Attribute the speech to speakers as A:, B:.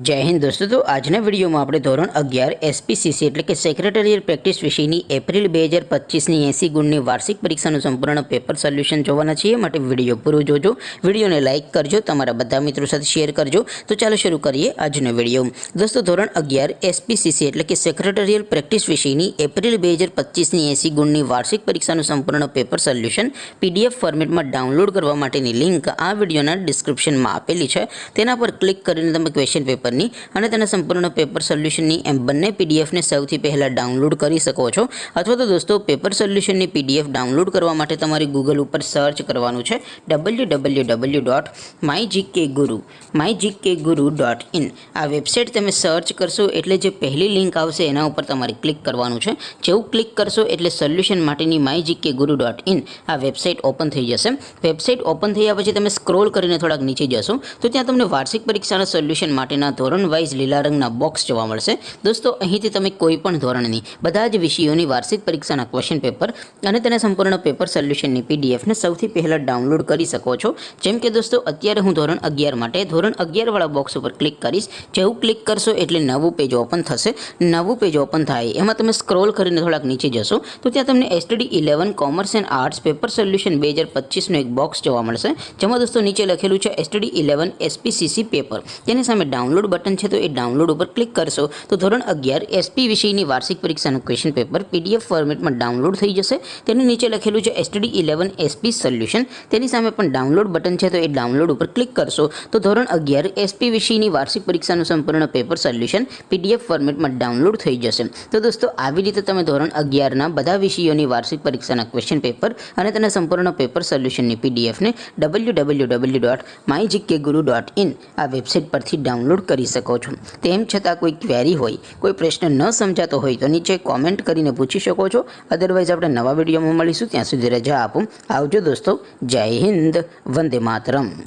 A: जय हिंद दोस्तों। तो आजना वीडियो में આપણે ધોરણ 11 એસપીસીસી એટલે કે સેક્રેટરીયલ પ્રેક્ટિસ વિષયની એપ્રિલ 2025ની 80 ગુણની વાર્ષિક પરીક્ષાનું સંપૂર્ણ પેપર સોલ્યુશન જોવાના છીએ। માટે વિડીયો પૂરો જોજો, વિડીયોને લાઇક કરજો, તમારા બધા મિત્રો સાથે શેર કરજો। તો ચાલો શરૂ કરીએ આજનો વિડીયો। દોસ્તો ધોરણ 11 એસપીસીસી એટલે કે સેક્રેટરીયલ પ્રેક્ટિસ વિષયની એપ્રિલ 2025ની 80 ગુણની વાર્ષિક પરીક્ષાનું સંપૂર્ણ પેપર સોલ્યુશન પીડીએફ ફોર્મેટમાં ડાઉનલોડ કરવા માટેની લિંક આ વિડીયોના ડિસ્ક્રિપ્શનમાં આપેલી છે। તેના પર ક્લિક કરીને તમે ક્વેશ્ચન પેપર અને તેના સંપૂર્ણ પેપર સોલ્યુશનની એમ બંને પીડીએફને સૌથી પહેલાં ડાઉનલોડ કરી શકો છો। અથવા તો દોસ્તો પેપર સોલ્યુશનની પીડીએફ ડાઉનલોડ કરવા માટે તમારે ગૂગલ ઉપર સર્ચ કરવાનું છે www.mygkguru.in। આ વેબસાઇટ તમે સર્ચ કરશો એટલે જે પહેલી લિંક આવશે એના ઉપર તમારે ક્લિક કરવાનું છે। જેવું ક્લિક કરશો એટલે સોલ્યુશન માટેની mygkguru.in આ વેબસાઇટ ઓપન થઈ જશે। વેબસાઇટ ઓપન થયા પછી તમે સ્ક્રોલ કરીને થોડાક નીચે જશો તો ત્યાં તમને વાર્ષિક પરીક્ષાના સોલ્યુશન માટેના ધોરણ વાઇઝ લીલા રંગના બોક્સ જોવા મળશે। દોસ્તો અહીંથી તમે કોઈ પણ ધોરણની બધા જ વિષયોની વાર્ષિક પરીક્ષાના ક્વેશ્ચન પેપર અને તેના સંપૂર્ણ પેપર સોલ્યુશનની પીડીએફને સૌથી પહેલાં ડાઉનલોડ કરી શકો છો। જેમ કે દોસ્તો અત્યારે હું ધોરણ 11 માટે ધોરણ 11 વાળા બોક્સ ઉપર ક્લિક કરીશ। જેવું ક્લિક કરશો એટલે નવું પેજ ઓપન થશે। નવું પેજ ઓપન થાય એમાં તમે સ્ક્રોલ કરીને થોડાક નીચે જશો તો ત્યાં તમને STD 11 commerce and arts paper solution 2025નું એક બોક્સ જોવા મળશે। જેમાં દોસ્તો નીચે લખેલું છે એસટીડી 11 એસપીસીસી પેપર। તેની સામે ડાઉનલોડ બટન છે, તો એ ડાઉનલોડ ઉપર ક્લિક કરશો તો ધોરણ 11 એસપી વિષયની વાર્ષિક પરીક્ષાનું ક્વેશ્ચન પેપર પીડીએફ ફોર્મેટમાં ડાઉનલોડ થઈ જશે। તેની નીચે લખેલું છે એસટીડી 11 એસપી સોલ્યુશન। તેની સામે પણ ડાઉનલોડ બટન છે, તો એ ડાઉનલોડ ઉપર ક્લિક કરશો તો ધોરણ 11 એસપી વિષયની વાર્ષિક પરીક્ષાનું સંપૂર્ણ પેપર સોલ્યુશન પીડીએફ ફોર્મેટમાં ડાઉનલોડ થઈ જશે। તો દોસ્તો આવી રીતે તમે ધોરણ 11ના બધા વિષયોની વાર્ષિક પરીક્ષાના ક્વેશ્ચન પેપર અને તેના સંપૂર્ણ પેપર સોલ્યુશનની પીડીએફને www.mygkguru.in આ વેબસાઇટ પરથી ડાઉનલોડ કરી શકો છો। તેમ છતાં કોઈ ક્વેરી હોય, કોઈ પ્રશ્ન ન સમજાતો હોય તો નીચે કોમેન્ટ કરીને પૂછી શકો છો। અદરવાઇઝ આપણે નવા વિડીયોમાં મળીશું, ત્યાં સુધી રજા આપો। આવજો દોસ્તો, જય હિન્દ, વંદે માતરમ।